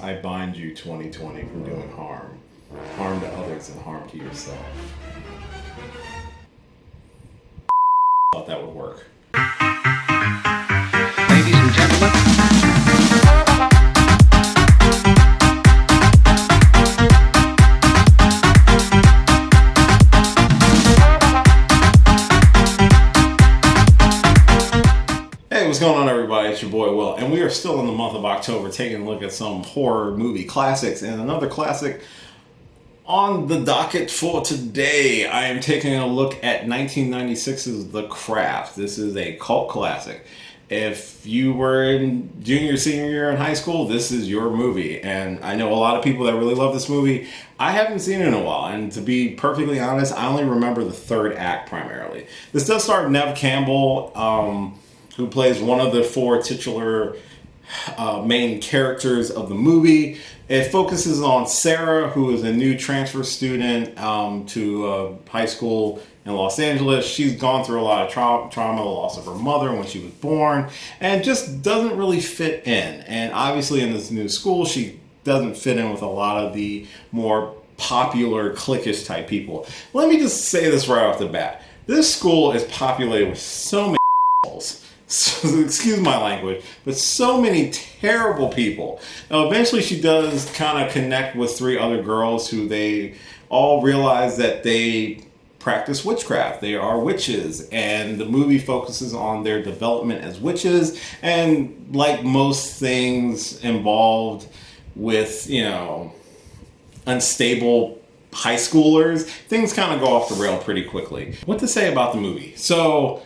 I bind you, 2020, from doing harm. Harm to others and harm to yourself. Thought that would work. Ladies and gentlemen. Hey, what's going on, everybody? It's your boy Will, and we are still in the month of October taking a look at some horror movie classics. And another classic on the docket for today, I am taking a look at 1996's The Craft. This is a cult classic. If you were in junior, senior year in high school, this is your movie. And I know a lot of people that really love this movie. I haven't seen it in a while, and to be perfectly honest, I only remember the third act primarily. This does start Neve Campbell, who plays one of the four titular main characters of the movie. It focuses on Sarah, who is a new transfer student to high school in Los Angeles. She's gone through a lot of trauma, the loss of her mother when she was born, and just doesn't really fit in. And obviously in this new school, she doesn't fit in with a lot of the more popular, cliquish type people. Let me just say this right off the bat. This school is populated with so many assholes. So, excuse my language, but so many terrible people. Now, eventually she does kind of connect with three other girls who they all realize that they practice witchcraft. They are witches, and the movie focuses on their development as witches. And like most things involved with, unstable high schoolers, things kind of go off the rail pretty quickly. What to say about the movie? So,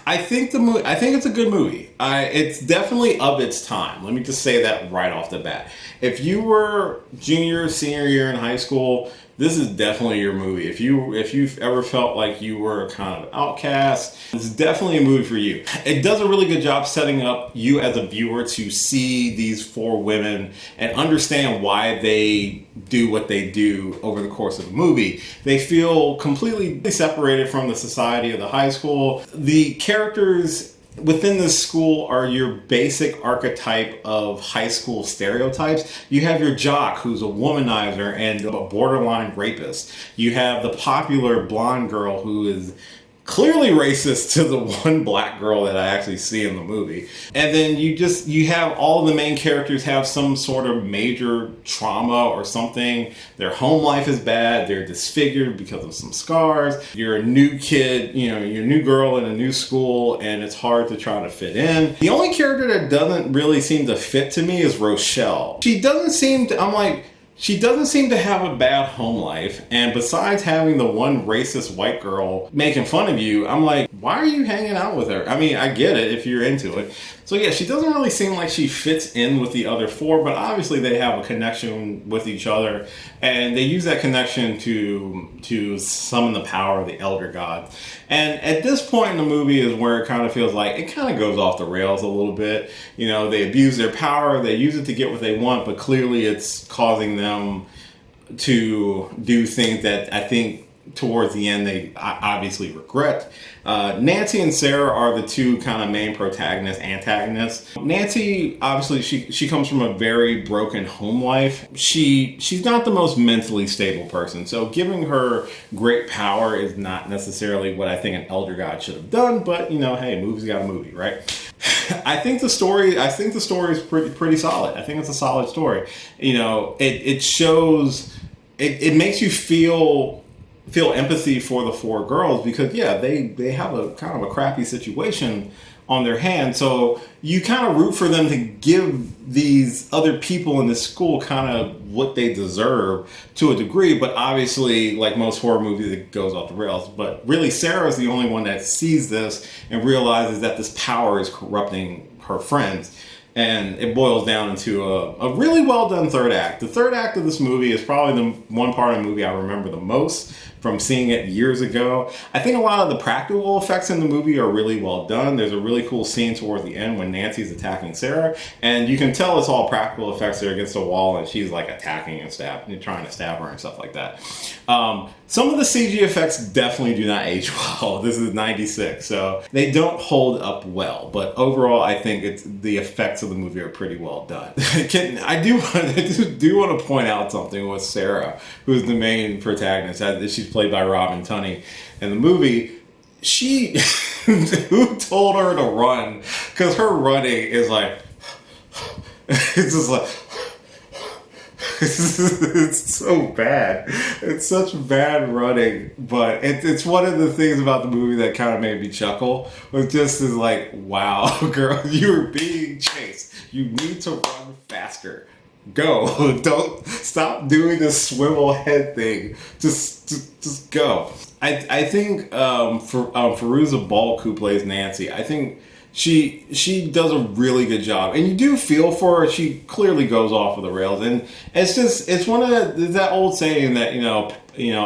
I think it's a good movie. It's definitely of its time. Let me just say that right off the bat. If you were junior, senior year in high school, this is definitely your movie. If you've ever felt like you were kind of outcast, it's definitely a movie for you. It does a really good job setting up you as a viewer to see these four women and understand why they do what they do over the course of the movie. They feel completely separated from the society of the high school. The characters within this school are your basic archetype of high school stereotypes. You have your jock, who's a womanizer and a borderline rapist. You have the popular blonde girl who is clearly racist to the one black girl that I actually see in the movie. And then you have all of the main characters have some sort of major trauma or something. Their home life is bad. They're disfigured because of some scars. You're a new kid, you're a new girl in a new school, and it's hard to try to fit in. The only character that doesn't really seem to fit to me is Rochelle. She doesn't seem to have a bad home life, and besides having the one racist white girl making fun of you, I'm like, why are you hanging out with her? I mean, I get it if you're into it. So yeah, she doesn't really seem like she fits in with the other four, but obviously they have a connection with each other, and they use that connection to summon the power of the elder god. And at this point in the movie is where it kind of feels like it kind of goes off the rails a little bit. They abuse their power, they use it to get what they want, but clearly it's causing them to do things that I think towards the end they obviously regret. Nancy and Sarah are the two kind of main antagonists. Nancy, obviously, she comes from a very broken home life. She's not the most mentally stable person, so giving her great power is not necessarily what I think an elder god should have done, but hey, movie's got a movie, right? I think the story is pretty solid. I think it's a solid story. It shows, it makes you feel empathy for the four girls because they have a kind of a crappy situation on their hands, so you kind of root for them to give these other people in this school kind of what they deserve to a degree, but obviously like most horror movies it goes off the rails. But really Sarah is the only one that sees this and realizes that this power is corrupting her friends. And it boils down into a really well done third act. The third act of this movie is probably the one part of the movie I remember the most from seeing it years ago. I think a lot of the practical effects in the movie are really well done. There's a really cool scene towards the end when Nancy's attacking Sarah, and you can tell it's all practical effects. They're against the wall, and she's like attacking and trying to stab her and stuff like that. Some of the CG effects definitely do not age well. This is 96, so they don't hold up well. But overall, I think the effects of the movie are pretty well done. I do want to point out something with Sarah, who's the main protagonist. She's played by Robin Tunney in the movie. Who told her to run? Because her running is like, it's just like, it's so bad. It's such bad running, but it's one of the things about the movie that kind of made me chuckle. It just is like, wow, girl, you're being chased. You need to run faster. Go. Don't stop doing this swivel head thing. Just go. I think Fairuza Balk, who plays Nancy, I think she does a really good job, and you do feel for her. She clearly goes off of the rails, and it's one of that old saying that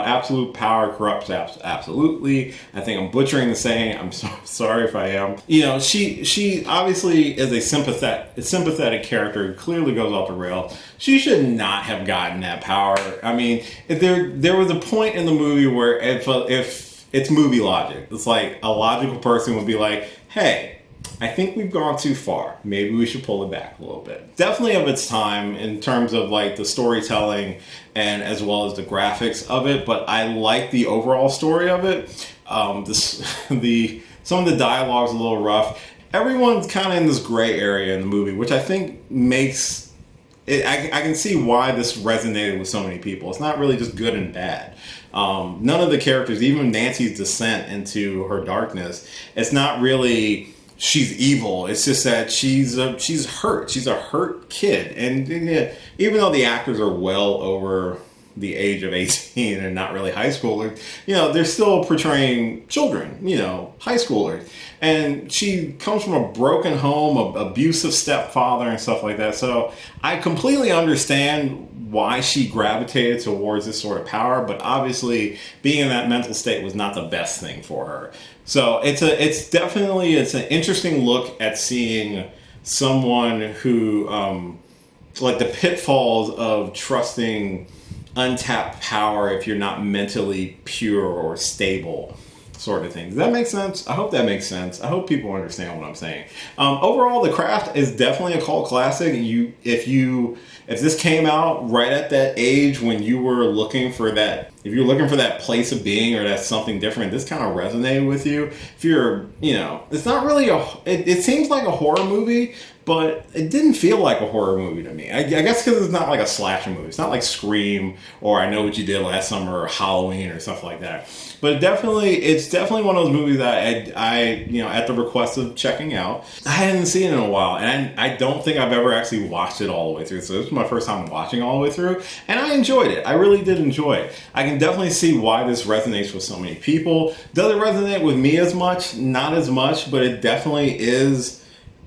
absolute power corrupts absolutely. I think I'm butchering the saying. I'm sorry if I am. She obviously is a sympathetic character who clearly goes off the rails. She should not have gotten that power. I mean, there was a point in the movie where if it's movie logic, it's like a logical person would be like, hey, I think we've gone too far. Maybe we should pull it back a little bit. Definitely of its time in terms of like the storytelling and as well as the graphics of it, but I like the overall story of it. Some of the dialogue's a little rough. Everyone's kind of in this gray area in the movie, which I think makes it. I can see why this resonated with so many people. It's not really just good and bad. None of the characters, even Nancy's descent into her darkness, it's not really she's evil. It's just that she's hurt. She's a hurt kid. And even though the actors are well over the age of 18 and not really high schoolers, they're still portraying children, high schoolers. And she comes from a broken home, abusive stepfather and stuff like that. So I completely understand why she gravitated towards this sort of power, but obviously being in that mental state was not the best thing for her. So it's definitely an interesting look at seeing someone who like the pitfalls of trusting untapped power if you're not mentally pure or stable, sort of thing. Does that make sense? I hope that makes sense. I hope people understand what I'm saying. Overall, The Craft is definitely a cult classic. If this came out right at that age when you were looking for that, if you're looking for that place of being or that something different, this kind of resonated with you. If you're, it's not really it seems like a horror movie, but it didn't feel like a horror movie to me. I guess because it's not like a slasher movie. It's not like Scream or I Know What You Did Last Summer or Halloween or stuff like that. But it's definitely one of those movies that I at the request of checking out. I hadn't seen it in a while, and I don't think I've ever actually watched it all the way through. So this was my first time watching all the way through, and I enjoyed it. I really did enjoy it. I can definitely see why this resonates with so many people. Does it resonate with me as much? Not as much, but it definitely is.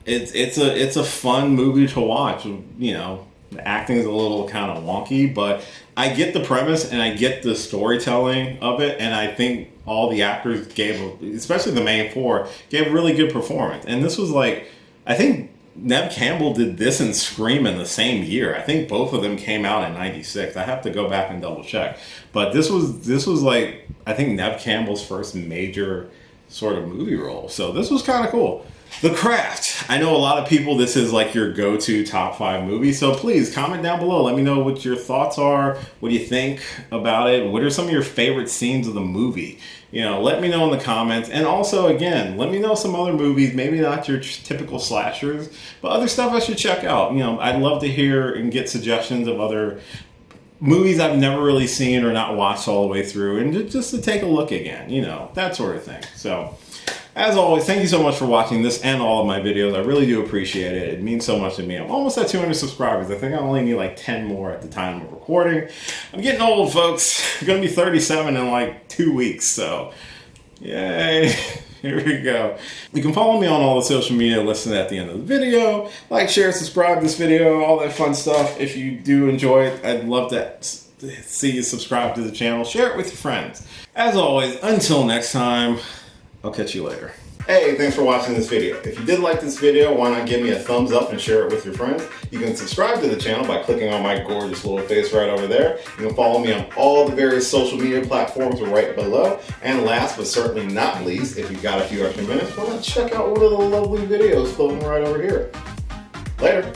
It's a fun movie to watch. The acting is a little kind of wonky, but I get the premise and I get the storytelling of it, and I think all the actors especially the main four, gave a really good performance. And this was like, I think Neve Campbell did this and Scream in the same year. I think both of them came out in 96. I have to go back and double check. But this was like, I think Neve Campbell's first major sort of movie role. So this was kind of cool. The Craft. I know a lot of people, this is like your go-to top 5 movie. So please comment down below. Let me know what your thoughts are. What do you think about it? What are some of your favorite scenes of the movie? Let me know in the comments. And also, again, let me know some other movies, maybe not your typical slashers, but other stuff I should check out. I'd love to hear and get suggestions of other movies I've never really seen or not watched all the way through, and just to take a look again, that sort of thing. So, as always, thank you so much for watching this and all of my videos. I really do appreciate it. It means so much to me. I'm almost at 200 subscribers. I think I only need like 10 more at the time of recording. I'm getting old, folks. I'm going to be 37 in like 2 weeks, so yay. Here we go. You can follow me on all the social media listed at the end of the video. Like, share, subscribe to this video, all that fun stuff. If you do enjoy it, I'd love that. see you subscribe to the channel. Share it with your friends. As always, until next time, I'll catch you later. Hey, thanks for watching this video. If you did like this video, why not give me a thumbs up and share it with your friends? You can subscribe to the channel by clicking on my gorgeous little face right over there. You can follow me on all the various social media platforms right below. And last but certainly not least, if you've got a few extra minutes, why not check out one of the lovely videos floating right over here. Later.